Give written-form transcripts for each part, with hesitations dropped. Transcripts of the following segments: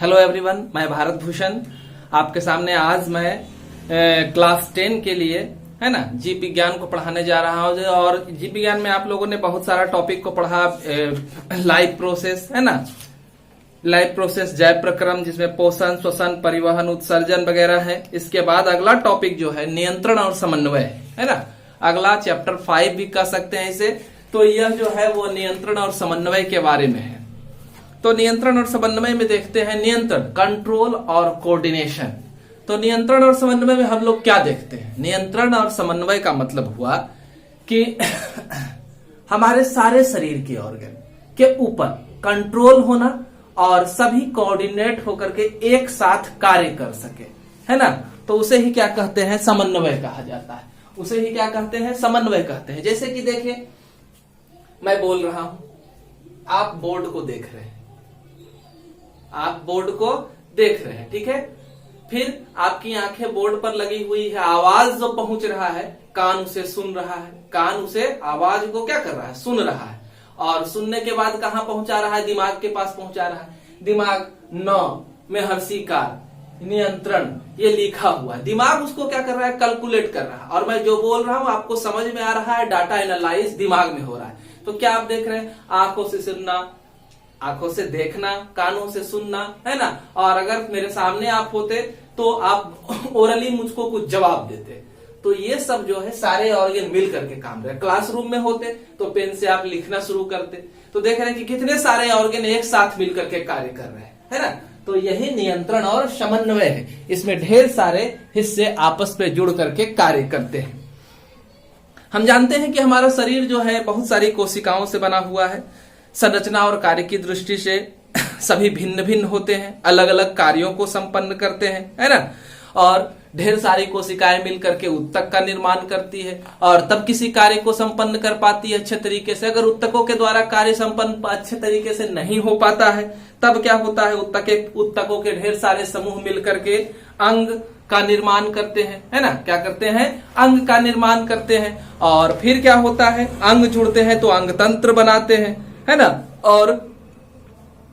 Hello everyone, मैं भारत भूषण आपके सामने आज मैं क्लास 10 के लिए है ना जीव विज्ञान को पढ़ाने जा रहा हूँ। और जीव विज्ञान में आप लोगों ने बहुत सारा टॉपिक को पढ़ा। लाइफ प्रोसेस है ना, लाइफ प्रोसेस, जैव प्रक्रम, जिसमें पोषण, श्वसन, परिवहन, उत्सर्जन वगैरह है। इसके बाद अगला टॉपिक जो है नियंत्रण और समन्वय है ना। अगला चैप्टर 5 भी कह सकते हैं इसे। तो यह जो है वो नियंत्रण और समन्वय के बारे में है। तो नियंत्रण और समन्वय में देखते हैं नियंत्रण, कंट्रोल और कोऑर्डिनेशन। तो नियंत्रण और समन्वय में हम लोग क्या देखते हैं? नियंत्रण और समन्वय का मतलब हुआ कि हमारे सारे शरीर के ऑर्गन के ऊपर कंट्रोल होना और सभी कोऑर्डिनेट होकर के एक साथ कार्य कर सके, है ना। तो उसे ही क्या कहते हैं? समन्वय कहा जाता है। उसे ही क्या कहते हैं? समन्वय कहते हैं। जैसे कि देखिए, मैं बोल रहा हूं, आप बोर्ड को देख रहे हैं, आप बोर्ड को देख रहे हैं, ठीक है। फिर आपकी आंखें बोर्ड पर लगी हुई है, आवाज जो पहुंच रहा है कान उसे सुन रहा है, कान उसे आवाज को क्या कर रहा है? सुन रहा है। और सुनने के बाद कहां पहुंचा रहा है? दिमाग के पास पहुंचा रहा है। दिमाग 9 में हर्षिकार नियंत्रण ये लिखा हुआ है। दिमाग उसको क्या कर रहा है? कैलकुलेट कर रहा है। और मैं जो बोल रहा हूं आपको समझ में आ रहा है, डाटा एनालाइज दिमाग में हो रहा है। तो क्या आप देख रहे हैं? आंखों से सुनना, आंखों से देखना, कानों से सुनना, है ना। और अगर मेरे सामने आप होते तो आप ओरली मुझको कुछ जवाब देते। तो ये सब जो है सारे ऑर्गन मिल करके काम रहे। क्लासरूम में होते तो पेन से आप लिखना शुरू करते। तो देख रहे हैं कि कितने सारे ऑर्गन एक साथ मिल करके कार्य कर रहे हैं, है ना। तो यही नियंत्रण और समन्वय है। इसमें ढेर सारे हिस्से आपस में जुड़ करके कार्य करते हैं। हम जानते हैं कि हमारा शरीर जो है बहुत सारी कोशिकाओं से बना हुआ है। संरचना और कार्य की दृष्टि से सभी भिन्न भिन्न होते हैं, अलग अलग कार्यों को संपन्न करते हैं, है ना। और ढेर सारी कोशिकाएं मिलकर के उत्तक का निर्माण करती है और तब किसी कार्य को संपन्न कर पाती है अच्छे तरीके से। अगर उत्तकों के द्वारा कार्य संपन्न अच्छे तरीके से नहीं हो पाता है तब क्या होता है? उत्तकों के ढेर सारे समूह मिलकर के अंग का निर्माण करते हैं, है ना। क्या करते हैं? अंग का निर्माण करते हैं। और फिर क्या होता है? अंग जुड़ते हैं तो अंग तंत्र बनाते हैं, है ना। और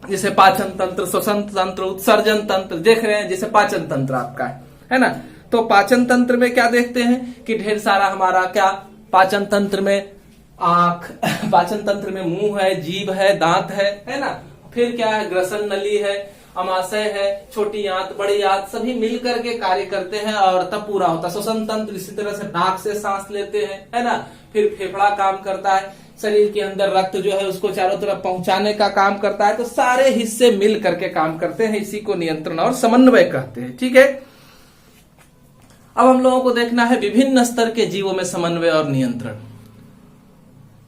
जैसे पाचन तंत्र, श्वसन तंत्र, उत्सर्जन तंत्र देख रहे हैं, जैसे पाचन तंत्र आपका है ना। तो पाचन तंत्र में क्या देखते हैं कि ढेर सारा हमारा क्या पाचन तंत्र में आंख, पाचन तंत्र में मुंह है, जीभ है, दांत है ना। फिर क्या है? ग्रसन नली है, अमाशय है, छोटी आंत, बड़ी आंत, सभी मिलकर के कार्य करते हैं और तब पूरा होता है। श्वसन तंत्र इसी तरह से नाक से सांस लेते हैं, है ना। फिर फेफड़ा काम करता है, शरीर के अंदर रक्त जो है उसको चारों तरफ पहुंचाने का काम करता है। तो सारे हिस्से मिल करके काम करते हैं। इसी को नियंत्रण और समन्वय कहते हैं, ठीक है। अब हम लोगों को देखना है विभिन्न स्तर के जीवों में समन्वय और नियंत्रण।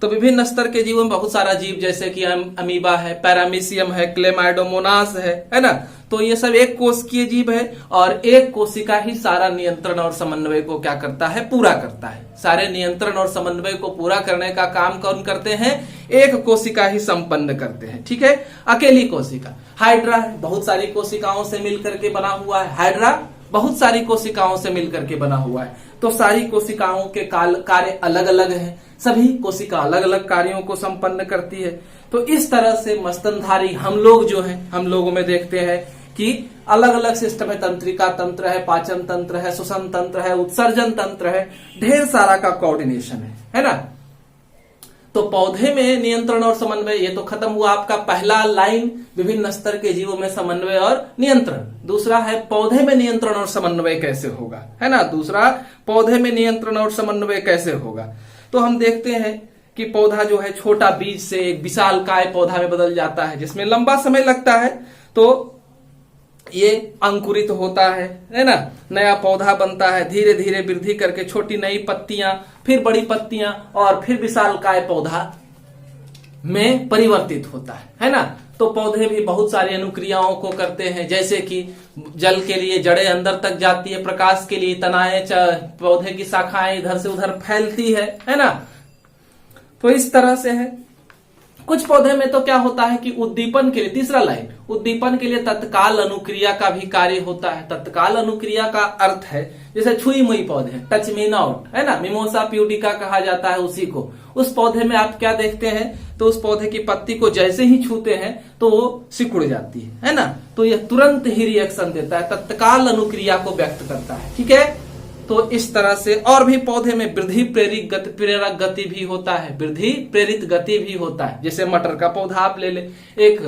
तो विभिन्न स्तर के जीवों में बहुत सारा जीव, जैसे कि अमीबा है, पैरामीशियम है, क्लेमाइडोमोनास है ना। तो ये सब एक कोशिकीय जीव है और एक कोशिका ही सारा नियंत्रण और समन्वय को क्या करता है? पूरा करता है। सारे नियंत्रण और समन्वय को पूरा करने का काम कौन करते हैं? एक कोशिका ही संपन्न करते हैं, ठीक है। अकेली कोशिका हाइड्रा है, बहुत सारी कोशिकाओं से मिलकर के बना हुआ है। हाइड्रा बहुत सारी कोशिकाओं से मिलकर के बना हुआ है। तो सारी कोशिकाओं के कार्य अलग अलग हैं। सभी कोशिका अलग अलग कार्यों को संपन्न करती है। तो इस तरह से मस्तनधारी हम लोग जो हैं, हम लोगों में देखते हैं कि अलग अलग सिस्टम है। तंत्रिका तंत्र है, पाचन तंत्र है, श्वसन तंत्र है, उत्सर्जन तंत्र है, ढेर सारा का कोऑर्डिनेशन है ना। तो पौधे में नियंत्रण और समन्वय, ये तो खत्म हुआ आपका पहला लाइन, विभिन्न स्तर के जीवों में समन्वय और नियंत्रण। दूसरा है पौधे में नियंत्रण और समन्वय कैसे होगा, है ना। दूसरा, पौधे में नियंत्रण और समन्वय कैसे होगा। तो हम देखते हैं कि पौधा जो है छोटा बीज से एक विशालकाय पौधा में बदल जाता है, जिसमें लंबा समय लगता है। तो ये अंकुरित होता है ना, नया पौधा बनता है, धीरे धीरे वृद्धि करके छोटी नई पत्तियां, फिर बड़ी पत्तियां और फिर विशालकाय पौधा में परिवर्तित होता है ना। तो पौधे भी बहुत सारी अनुक्रियाओं को करते हैं, जैसे कि जल के लिए जड़ें अंदर तक जाती है, प्रकाश के लिए तनाएं, पौधे की शाखाएं इधर से उधर फैलती है ना। तो इस तरह से है। कुछ पौधे में तो क्या होता है कि उद्दीपन के लिए, तीसरा लाइन, उद्दीपन के लिए तत्काल अनुक्रिया का भी कार्य होता है। तत्काल अनुक्रिया का अर्थ है जैसे छुई मुई पौधे, टच मी नॉट, है ना, मिमोसा प्यूडिका कहा जाता है उसी को। उस पौधे में आप क्या देखते हैं? तो उस पौधे की पत्ती को जैसे ही छूते हैं तो वो सिकुड़ जाती है ना। तो यह तुरंत ही रिएक्शन देता है, तत्काल अनुक्रिया को व्यक्त करता है। ठीक है, तो इस तरह से और भी पौधे में वृद्धि प्रेरक गति भी होता है, वृद्धि प्रेरित गति भी होता है। जैसे मटर का पौधा आप ले ले, एक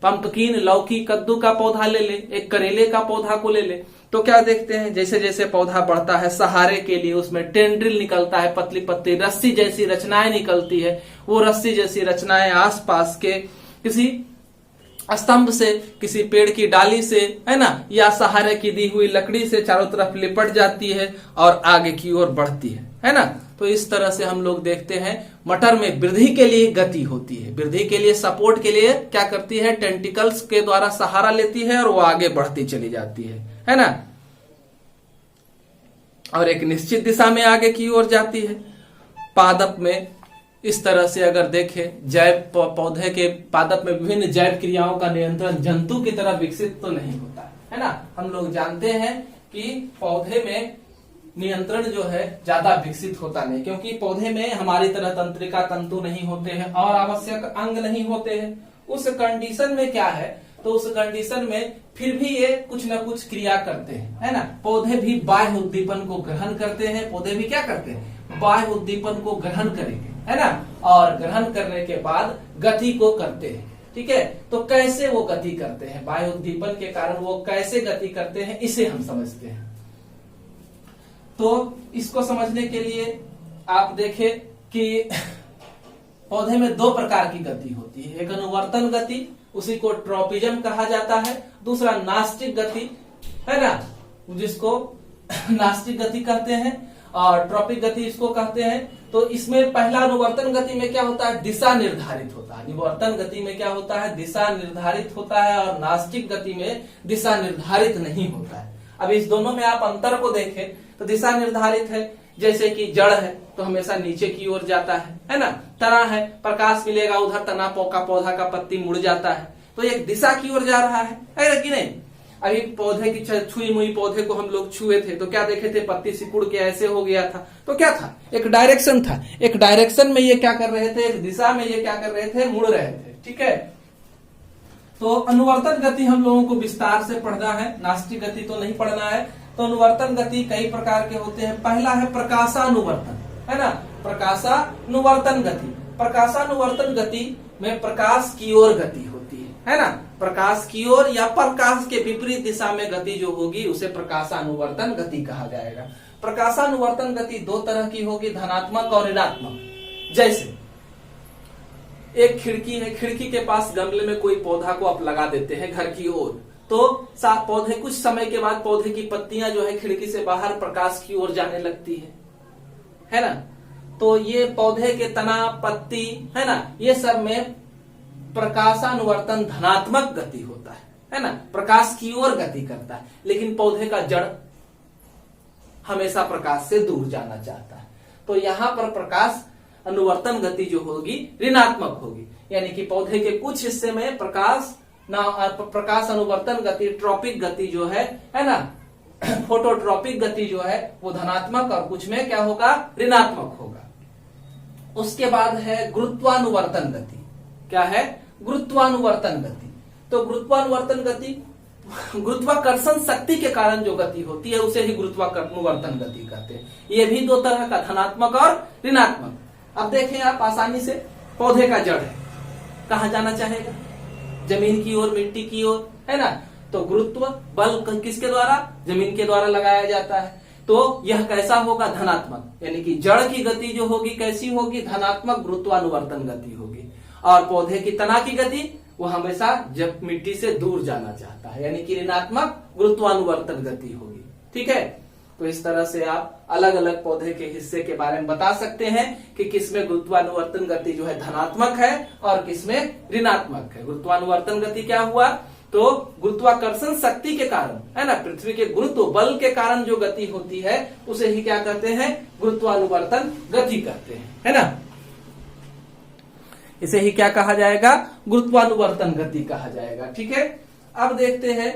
पंपकिन लौकी कद्दू का पौधा ले ले, एक करेले का पौधा को ले ले, तो क्या देखते हैं जैसे जैसे पौधा बढ़ता है सहारे के लिए उसमें टेंड्रिल निकलता है, पतली पतली रस्सी जैसी रचनाएं निकलती है। वो रस्सी जैसी रचनाएं आसपास के किसी स्तंभ से, किसी पेड़ की डाली से, है ना, या सहारे की दी हुई लकड़ी से चारों तरफ लिपट जाती है और आगे की ओर बढ़ती है ना। तो इस तरह से हम लोग देखते हैं मटर में वृद्धि के लिए गति होती है, वृद्धि के लिए सपोर्ट के लिए क्या करती है, टेंटिकल्स के द्वारा सहारा लेती है और वो आगे बढ़ती चली जाती है ना, और एक निश्चित दिशा में आगे की ओर जाती है। पादप में इस तरह से अगर देखें, जैव पौधे के पादप में विभिन्न जैव क्रियाओं का नियंत्रण जंतु की तरह विकसित तो नहीं होता है ना। हम लोग जानते हैं कि पौधे में नियंत्रण जो है ज्यादा विकसित होता नहीं, क्योंकि पौधे में हमारी तरह तंत्रिका तंतु नहीं होते हैं और आवश्यक अंग नहीं होते हैं। उस कंडीशन में क्या है, तो उस कंडीशन में फिर भी ये कुछ न कुछ क्रिया करते हैं, है ना। पौधे भी बाह्य उद्दीपन को ग्रहण करते हैं, पौधे भी क्या करते हैं, बाह्य उद्दीपन को ग्रहण करेंगे, है ना, और ग्रहण करने के बाद गति को करते हैं। ठीक है, तो कैसे वो गति करते हैं, बाह्य उद्दीपन के कारण वो कैसे गति करते हैं, इसे हम समझते हैं। तो इसको समझने के लिए आप देखें कि पौधे में दो प्रकार की गति होती है, एक अनुवर्तन गति, उसी को ट्रॉपिज्म कहा जाता है, दूसरा नास्टिक गति, है ना, जिसको नास्टिक गति कहते हैं और ट्रॉपिक गति इसको कहते हैं। तो इसमें पहला अनुवर्तन गति में क्या होता है, दिशा निर्धारित होता है। अनुवर्तन गति में क्या होता है, दिशा निर्धारित होता है, और नास्टिक गति में दिशा निर्धारित नहीं होता है। अब इस दोनों में आप अंतर को देखें तो दिशा निर्धारित है, जैसे कि जड़ है तो हमेशा नीचे की ओर जाता है ना, तना है प्रकाश मिलेगा उधर तना का पौधा का पत्ती मुड़ जाता है, तो एक दिशा की ओर जा रहा है कि नहीं। अभी पौधे की छुई मुई पौधे को हम लोग छुए थे तो क्या देखे थे, पत्ती सिकुड़ के ऐसे हो गया था, तो क्या था, एक डायरेक्शन था, एक डायरेक्शन में ये क्या कर रहे थे, एक दिशा में ये क्या कर रहे थे, मुड़ रहे थे। ठीक है, तो अनुवर्तन गति हम लोगों को विस्तार से पढ़ना है, नास्टिक गति तो नहीं पढ़ना है। तो अनुवर्तन गति कई प्रकार के होते हैं। पहला है प्रकाशानुवर्तन, है ना, प्रकाशानुवर्तन गति। प्रकाशानुवर्तन गति में प्रकाश की ओर गति होती है ना, प्रकाश की ओर या प्रकाश के विपरीत दिशा में गति जो होगी उसे प्रकाशानुवर्तन गति कहा जाएगा। प्रकाशानुवर्तन गति दो तरह की होगी, धनात्मक और ऋणात्मक। जैसे एक खिड़की है, खिड़की के पास गमले में कोई पौधा को आप लगा देते हैं घर की ओर, तो पौधे कुछ समय के बाद पौधे की पत्तियां जो है खिड़की से बाहर प्रकाश की ओर जाने लगती है ना। तो ये पौधे के तना पत्ती, है ना, ये सब में प्रकाशानुवर्तन धनात्मक गति होता है ना, प्रकाश की ओर गति करता है। लेकिन पौधे का जड़ हमेशा प्रकाश से दूर जाना चाहता है, तो यहाँ पर प्रकाश अनुवर्तन गति जो होगी ऋणात्मक होगी, यानी कि पौधे के कुछ हिस्से में प्रकाश अनुवर्तन गति ट्रॉपिक गति जो है ना, फोटोट्रॉपिक गति जो है वो धनात्मक और कुछ में क्या होगा, ऋणात्मक होगा। उसके बाद है गुरुत्वानुवर्तन गति। क्या है, गुरुत्वानुवर्तन गति। तो गुरुत्वानुवर्तन गति गुरुत्वाकर्षण शक्ति के कारण जो गति होती है उसे ही गुरुत्वानुवर्तन गति कहते हैं। ये भी दो तरह का, धनात्मक और ऋणात्मक। अब देखें आप आसानी से, पौधे का जड़ है, कहाँ जाना चाहेगा, जमीन की ओर, मिट्टी की ओर, है ना। तो गुरुत्व बल किसके द्वारा, जमीन के द्वारा लगाया जाता है। तो यह कैसा होगा, धनात्मक, यानी कि जड़ की गति जो होगी कैसी होगी, धनात्मक गुरुत्वानुवर्तन गति होगी। और पौधे की तना की गति वो हमेशा जब मिट्टी से दूर जाना चाहता है, यानी कि ऋणात्मक गुरुत्वानुवर्तन गति होगी। ठीक है, तो इस तरह से आप अलग अलग पौधे के हिस्से के बारे में बता सकते हैं कि किसमें गुरुत्वानुवर्तन गति जो है धनात्मक है और किसमें ऋणात्मक है। गुरुत्वानुवर्तन गति क्या हुआ, तो गुरुत्वाकर्षण शक्ति के कारण, है ना, पृथ्वी के गुरुत्व बल के कारण जो गति होती है उसे ही क्या कहते हैं, गुरुत्वानुवर्तन गति कहते हैं, है ना। इसे ही क्या कहा जाएगा, गुरुत्वानुवर्तन गति कहा जाएगा। ठीक है, अब देखते हैं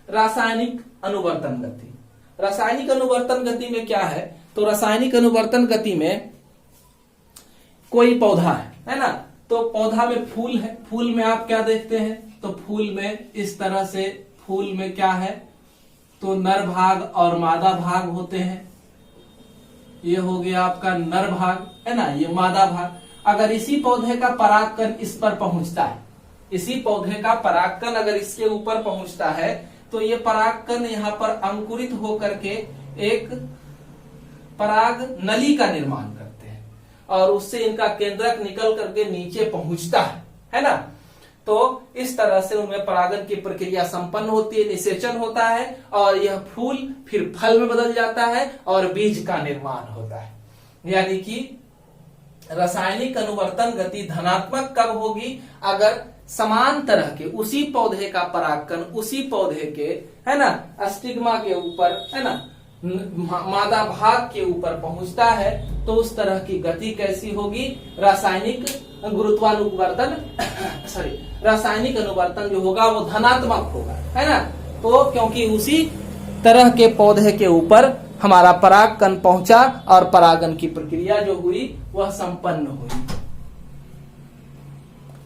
रासायनिक अनुवर्तन गति। रासायनिक अनुवर्तन गति में क्या है, तो रासायनिक अनुवर्तन गति में कोई पौधा है ना, तो पौधा में फूल है, फूल में आप क्या देखते हैं, तो फूल में इस तरह से, फूल में क्या है, तो नर भाग और मादा भाग होते हैं। ये हो गया आपका नर भाग, है ना, ये मादा भाग। अगर इसी पौधे का परागकण इस पर पहुंचता है, इसी पौधे का परागकण अगर इसके ऊपर पहुंचता है, तो ये परागकण यहाँ पर अंकुरित होकर के एक पराग नली का निर्माण करते हैं और उससे इनका केंद्रक निकल करके नीचे पहुंचता है ना। तो इस तरह से उनमें परागन की प्रक्रिया संपन्न होती है, निषेचन होता है और यह फूल फिर फल में बदल जाता है और बीज का निर्माण होता है। यानी कि रासायनिक अनुवर्तन गति धनात्मक कब होगी, अगर समान तरह के उसी पौधे का परागकण उसी पौधे के, है ना, स्टिग्मा के ऊपर, है ना, मादा भाग के ऊपर पहुंचता है, तो उस तरह की गति कैसी होगी, रासायनिक गुरुत्वानुवर्तन रासायनिक अनुवर्तन जो होगा वो धनात्मक होगा, है ना। तो क्योंकि उसी तरह के पौधे के ऊपर हमारा परागकण पहुंचा और परागन की प्रक्रिया जो हुई वह संपन्न हुई।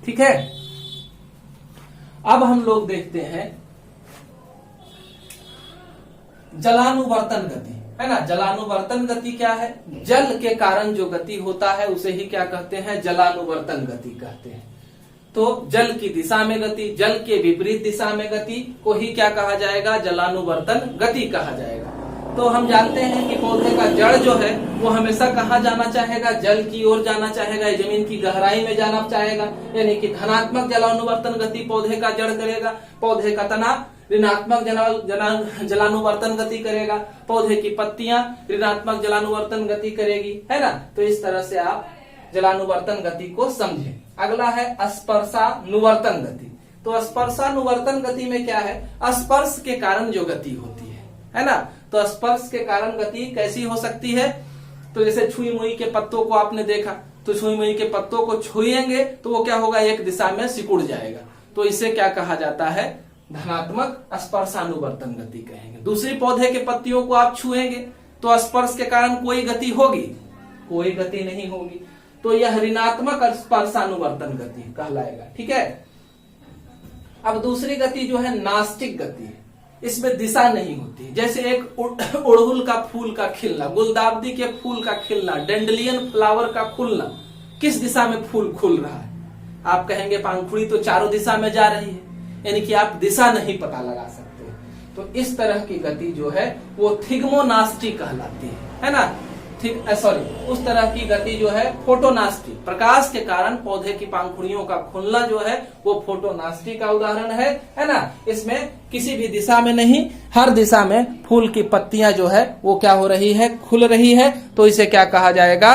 ठीक है, अब हम लोग देखते हैं जलानुवर्तन गति, है ना। जलानुवर्तन गति क्या है, जल के कारण जो गति होता है उसे ही क्या कहते हैं, जलानुवर्तन गति कहते हैं। तो जल की दिशा में गति, जल के विपरीत दिशा में गति को ही क्या कहा जाएगा, जलानुवर्तन गति कहा जाएगा। तो हम जानते हैं कि पौधे का जड़ जो है वो हमेशा कहाँ जाना चाहेगा, जल की ओर जाना चाहेगा, जमीन की गहराई में जाना चाहेगा। यानी कि धनात्मक जलानुवर्तन गति पौधे का जड़ करेगा, पौधे का तना ऋणात्मक जलानुवर्तन गति करेगा, पौधे की पत्तियां ऋणात्मक जलानुवर्तन गति करेगी, है ना। तो इस तरह से आप जलानुवर्तन गति को समझें। अगला है स्पर्शानुवर्तन गति। तो स्पर्शानुवर्तन गति में क्या है, स्पर्श के कारण जो गति होती है ना। तो स्पर्श के कारण गति कैसी हो सकती है, तो जैसे छुई मुई के पत्तों को आपने देखा, तो छुई मुई के पत्तों को छुएंगे तो वो क्या होगा, एक दिशा में सिकुड़ जाएगा। तो इसे क्या कहा जाता है, धनात्मक स्पर्शानुवर्तन गति कहेंगे। दूसरी पौधे के पत्तियों को आप छुएंगे तो स्पर्श के कारण कोई गति होगी, कोई गति नहीं होगी। तो यह ऋणात्मक स्पर्शानुवर्तन गति कहलाएगा। ठीक है, अब दूसरी गति जो है नास्टिक गति है, इसमें दिशा नहीं होती। जैसे एक उड़हुल का फूल का खिलना, गुलदाउदी के फूल का खिलना, डेंडलियन फ्लावर का खुलना, किस दिशा में फूल खुल रहा है, आप कहेंगे पंखुड़ी तो चारों दिशा में जा रही है, यानी कि आप दिशा नहीं पता लगा सकते। तो इस तरह की गति जो है वो थिग्मोनास्टी कहलाती है ना। उस तरह की गति जो है फोटोनास्टी, प्रकाश के कारण पौधे की पंखुड़ियों का खुलना जो है वो फोटोनास्टी का उदाहरण है ना। इसमें किसी भी दिशा में नहीं, हर दिशा में फूल की पत्तियां जो है वो क्या हो रही है, खुल रही है। तो इसे क्या कहा जाएगा,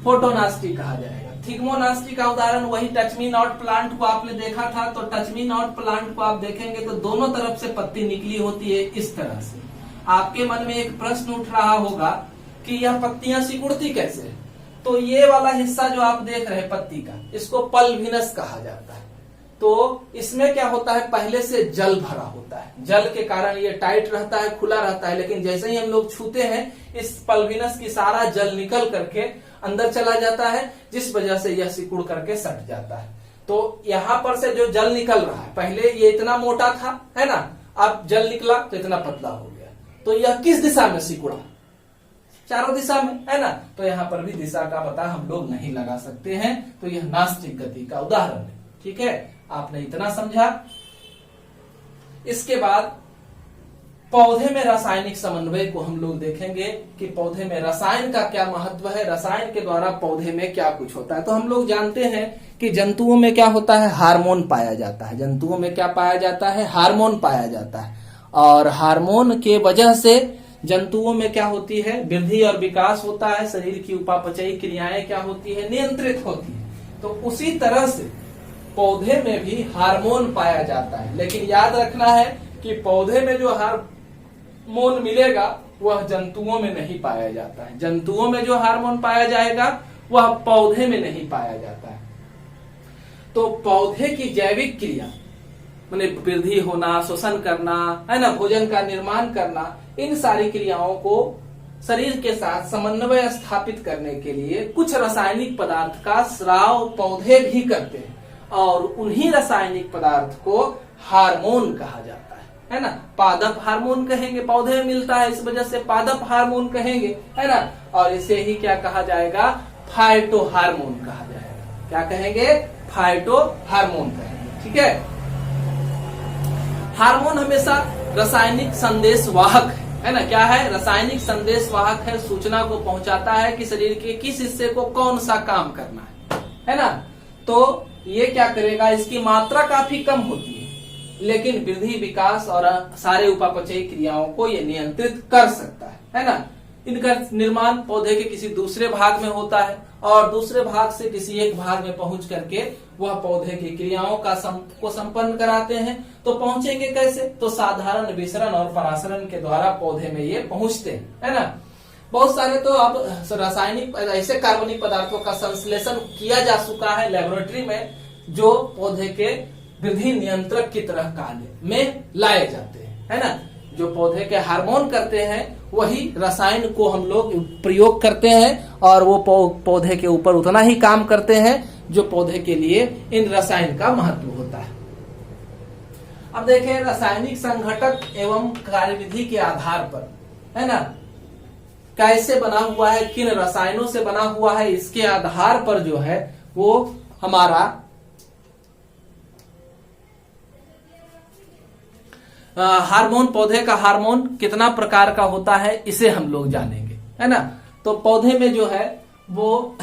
फोटोनास्टी कहा जाएगा। थिग्मोनास्टी का उदाहरण वही टच मी नॉट प्लांट को आपने देखा था। तो टच मी नॉट प्लांट को आप देखेंगे तो दोनों तरफ से पत्ती निकली होती है इस तरह से। आपके मन में एक प्रश्न उठ रहा होगा कि यह पत्तियां सिकुड़ती कैसे। तो ये वाला हिस्सा जो आप देख रहे हैं पत्ती का, इसको पल्विनस कहा जाता है। तो इसमें क्या होता है, पहले से जल भरा होता है, जल के कारण ये टाइट रहता है, खुला रहता है। लेकिन जैसे ही हम लोग छूते हैं इस पल्विनस की सारा जल निकल करके अंदर चला जाता है, जिस वजह से यह सिकुड़ करके सट जाता है। तो यहाँ पर से जो जल निकल रहा है, पहले ये इतना मोटा था, है ना, अब जल निकला तो इतना पतला हो गया। तो यह किस दिशा में सिकुड़ा, चारों दिशा में, है ना। तो यहाँ पर भी दिशा का पता हम लोग नहीं लगा सकते हैं। तो यह नास्तिक गति का उदाहरण है। ठीक है, आपने इतना समझा। इसके बाद पौधे में रासायनिक समन्वय को हम लोग देखेंगे कि पौधे में रसायन का क्या महत्व है, रसायन के द्वारा पौधे में क्या कुछ होता है। तो हम लोग जानते हैं कि जंतुओं में क्या होता है, हार्मोन पाया जाता है। जंतुओं में क्या पाया जाता है, हार्मोन पाया जाता है। और हार्मोन के वजह से जंतुओं में क्या होती है, वृद्धि और विकास होता है। शरीर की उपापचयी क्रियाएं क्या होती है, नियंत्रित होती है। तो उसी तरह से पौधे में भी हार्मोन पाया जाता है। लेकिन याद रखना है कि पौधे में जो हार्मोन मिलेगा वह जंतुओं में नहीं पाया जाता है। जंतुओं में जो हार्मोन पाया जाएगा वह पौधे में नहीं पाया जाता है। तो पौधे की जैविक क्रिया माने वृद्धि होना, शोषण करना, है ना, भोजन का निर्माण करना, इन सारी क्रियाओं को शरीर के साथ समन्वय स्थापित करने के लिए कुछ रासायनिक पदार्थ का स्राव पौधे भी करते हैं और उन्हीं रासायनिक पदार्थ को हार्मोन कहा जाता है ना। पादप हार्मोन कहेंगे, पौधे में मिलता है, इस वजह से पादप हार्मोन कहेंगे, है ना। और इसे ही क्या कहा जाएगा, फाइटो हार्मोन कहा जाएगा। क्या कहेंगे, फाइटो हार्मोन कहेंगे, ठीक है। हार्मोन हमेशा रासायनिक संदेशवाहक है ना। क्या है, रासायनिक संदेशवाहक है, सूचना को पहुंचाता है कि शरीर के किस हिस्से को कौन सा काम करना है ना। तो ये क्या करेगा, इसकी मात्रा काफी कम होती है, लेकिन वृद्धि, विकास और सारे उपापचयी क्रियाओं को ये नियंत्रित कर सकता है ना। इनका निर्माण पौधे के किसी दूसरे भाग में होता है और दूसरे भाग से किसी एक भाग में पहुंच करके वह पौधे की क्रियाओं को संपन्न कराते हैं। तो पहुंचेंगे कैसे, तो साधारण विसरण और परासरण के द्वारा पौधे में ये पहुंचते हैं, है ना। बहुत सारे तो अब रासायनिक ऐसे कार्बनिक पदार्थों का संश्लेषण किया जा चुका है लेबोरेटरी में, जो पौधे के वृद्धि नियंत्रक की तरह कार्य में लाए जाते हैं, है ना। जो पौधे के हार्मोन करते हैं वही रसायन को हम लोग प्रयोग करते हैं और वो पौधे के ऊपर उतना ही काम करते हैं जो पौधे के लिए इन रसायन का महत्व होता है। अब देखें, रासायनिक संघटक एवं कार्यविधि के आधार पर, है ना, कैसे बना हुआ है, किन रसायनों से बना हुआ है, इसके आधार पर जो है वो हमारा हार्मोन, पौधे का हार्मोन कितना प्रकार का होता है इसे हम लोग जानेंगे, है ना। तो पौधे में जो है वो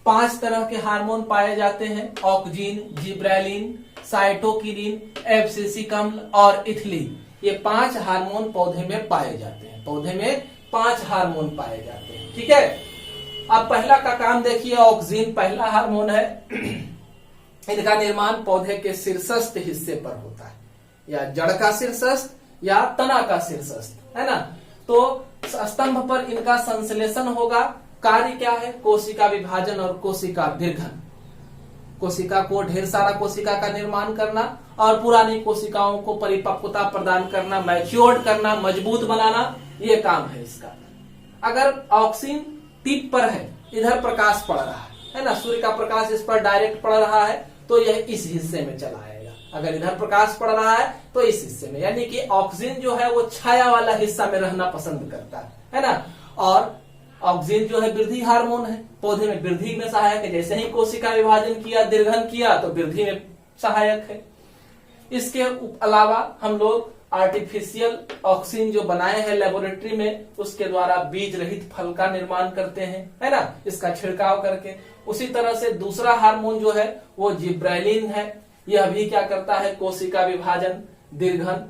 5 तरह के हार्मोन पाए जाते हैं, ऑक्जीन, जिब्रेलिन, साइटोकिनिन, एब्सिसिक अम्ल और इथिलीन। ये 5 हार्मोन पौधे में पाए जाते हैं। पौधे में 5 हार्मोन पाए जाते हैं, ठीक है। अब पहला का काम देखिए, ऑक्सीन पहला हार्मोन है। इनका निर्माण पौधे के शीर्षस्थ हिस्से पर होता है, या जड़ का शीर्षस्थ या तना का शीर्षस्थ, है ना। तो स्तंभ पर इनका संश्लेषण होगा। कार्य क्या है, कोशिका विभाजन और कोशिका दीर्घन। कोशिका को, ढेर सारा कोशिका का निर्माण करना और पुरानी कोशिकाओं को परिपक्वता प्रदान करना, मैच्योर्ड करना, मजबूत बनाना, ये काम है इसका। अगर ऑक्सीन टिप पर है, इधर प्रकाश पड़ रहा है ना, सूर्य का प्रकाश इस पर डायरेक्ट पड़ रहा है, तो यह इस हिस्से में चला आएगा। अगर इधर प्रकाश पड़ रहा है तो इस हिस्से में, यानी कि ऑक्सीजन जो है वो छाया वाला हिस्सा में रहना पसंद करता है ना। और ऑक्सीजन जो है वृद्धि हार्मोन है, पौधे में वृद्धि में सहायक है। जैसे ही कोशिका विभाजन किया, दीर्घन किया, तो वृद्धि में सहायक है। इसके अलावा हम लोग आर्टिफिशियल ऑक्सीजन जो बनाए हैं लेबोरेटरी में, उसके द्वारा बीज रहित फल का निर्माण करते हैं, है ना, इसका छिड़काव करके। उसी तरह से दूसरा हार्मोन जो है वो जिब्रेलिन है। यह भी क्या करता है, कोशिका विभाजन, दीर्घन,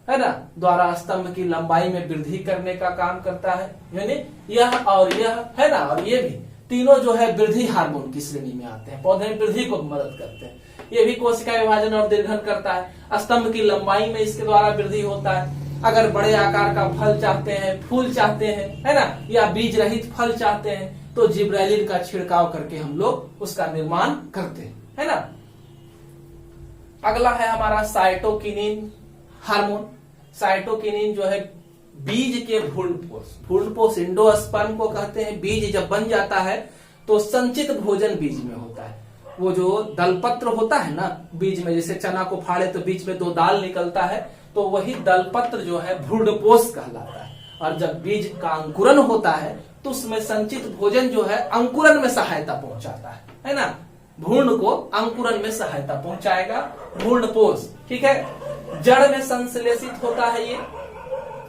है ना, द्वारा स्तंभ की लंबाई में वृद्धि करने का काम करता है। यानी यह और यह, है ना, और ये भी तीनों जो है वृद्धि हार्मोन की श्रेणी में आते हैं, पौधे में वृद्धि को मदद करते हैं। ये भी कोशिका विभाजन और दीर्घन करता है। स्तंभ की लंबाई में इसके द्वारा वृद्धि होता है। अगर बड़े आकार का फल चाहते हैं, फूल चाहते हैं, है ना, या बीज रहित फल चाहते हैं, तो जिब्रेलिन का छिड़काव करके हम लोग उसका निर्माण करते हैं, है ना। अगला है हमारा साइटोकिनिन हार्मोन। साइटोकिनिन जो है बीज के भ्रूणपोष एंडोस्पर्म को कहते हैं। बीज जब बन जाता है तो संचित भोजन बीज में होता है। वो जो दलपत्र होता है ना बीज में, जैसे चना को फाड़े तो बीच में 2 दाल निकलता है, तो वही दलपत्र जो है भ्रूणपोष कहलाता है। और जब बीज का अंकुरन होता है तो उसमें संचित भोजन जो है अंकुरन में सहायता पहुंचाता है ना। भ्रूण को अंकुरन में सहायता पहुंचाएगा भ्रूणपोष, ठीक है। जड़ में संश्लेषित होता है ये,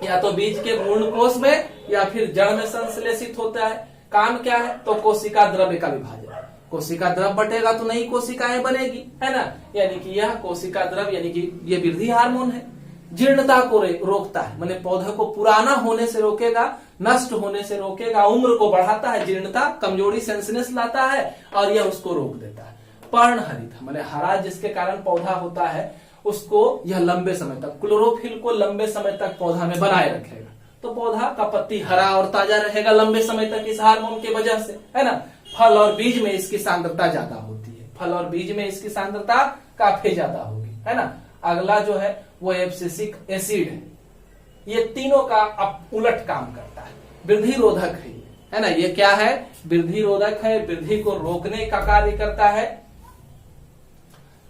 या तो बीज के भ्रूणपोष में या फिर जड़ में संश्लेषित होता है। काम क्या है, तो कोशिका द्रव्य का विभाजन। कोशिका द्रव्य बटेगा तो नई कोशिकाएं बनेगी, है ना। यानी कि यह कोशिका द्रव्य, यानी कि ये वृद्धि हार्मोन है। जीर्णता को रोकता है, माने पौधे को पुराना होने से रोकेगा, नष्ट होने से रोकेगा, उम्र को बढ़ाता है। जीर्णता, कमजोरी, सेंसनेस लाता है और यह उसको रोक देता है। पर्णहरित माने हरा जिसके कारण पौधा होता है, उसको यह लंबे समय तक, क्लोरोफिल को लंबे समय तक पौधा में बनाए रखेगा। तो पौधा का पत्ती हरा और ताजा रहेगा लंबे समय तक इस हार्मोन की वजह से, है ना। फल और बीज में इसकी सांद्रता ज्यादा होती है। फल और बीज में इसकी सांद्रता काफी ज्यादा होगी, है ना। अगला जो है वो एब्सिसिक एसिड है। ये तीनों का उलट काम करता है। वृद्धि रोधक है ना। ये क्या है? वृद्धि रोधक है, वृद्धि को रोकने का कार्य करता है।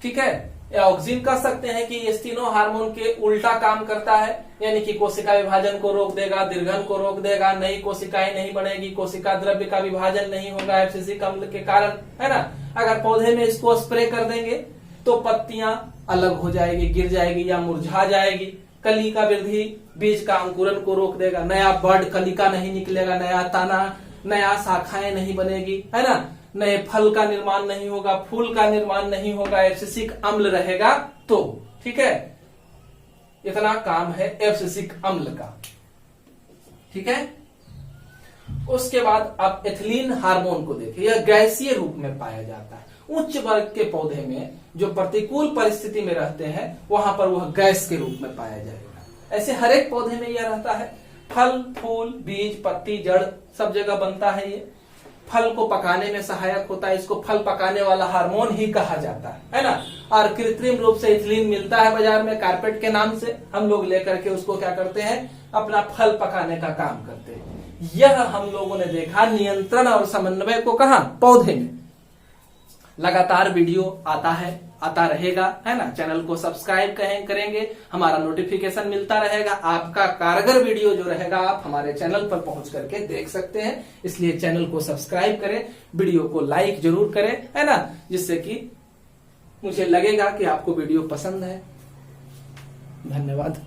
ठीक है, ऑक्सिन कह सकते हैं कि ये तीनों हार्मोन के उल्टा काम करता है, यानी कि कोशिका विभाजन को रोक देगा, दीर्घन को रोक देगा, नई कोशिकाएं नहीं बनेगी, कोशिका द्रव्य का विभाजन नहीं होगा एब्सिसिक अम्ल के कारण, है ना। अगर पौधे में इसको स्प्रे कर देंगे तो पत्तियां अलग हो जाएगी, गिर जाएगी या मुरझा जाएगी। कली का वृद्धि, बीज का अंकुरन को रोक देगा, नया बर्ड कलिका नहीं निकलेगा, नया तना, नया शाखाएं नहीं बनेगी, है ना। नए फल का निर्माण नहीं होगा, फूल का निर्माण नहीं होगा, एब्सिसिक अम्ल रहेगा तो। ठीक है, इतना काम है एब्सिसिक अम्ल का। ठीक है, उसके बाद आप एथिलीन हार्मोन को देखिए, यह गैसीय रूप में पाया जाता है। उच्च वर्ग के पौधे में जो प्रतिकूल परिस्थिति में रहते हैं वहां पर वह गैस के रूप में पाया जाएगा। ऐसे हर एक पौधे में यह रहता है। फल, फूल, बीज, पत्ती, जड़ सब जगह बनता है। ये फल को पकाने में सहायक होता है, इसको फल पकाने वाला हार्मोन ही कहा जाता है ना। और कृत्रिम रूप से इथिलीन मिलता है बाजार में कार्पेट के नाम से, हम लोग लेकर के उसको क्या करते हैं, अपना फल पकाने का काम करते हैं। यह हम लोगों ने देखा नियंत्रण और समन्वय को कहा पौधे में। लगातार वीडियो आता रहेगा, है ना। चैनल को सब्सक्राइब करेंगे, हमारा नोटिफिकेशन मिलता रहेगा। आपका कारगर वीडियो जो रहेगा आप हमारे चैनल पर पहुंच करके देख सकते हैं। इसलिए चैनल को सब्सक्राइब करें, वीडियो को लाइक जरूर करें, है ना, जिससे कि मुझे लगेगा कि आपको वीडियो पसंद है। धन्यवाद।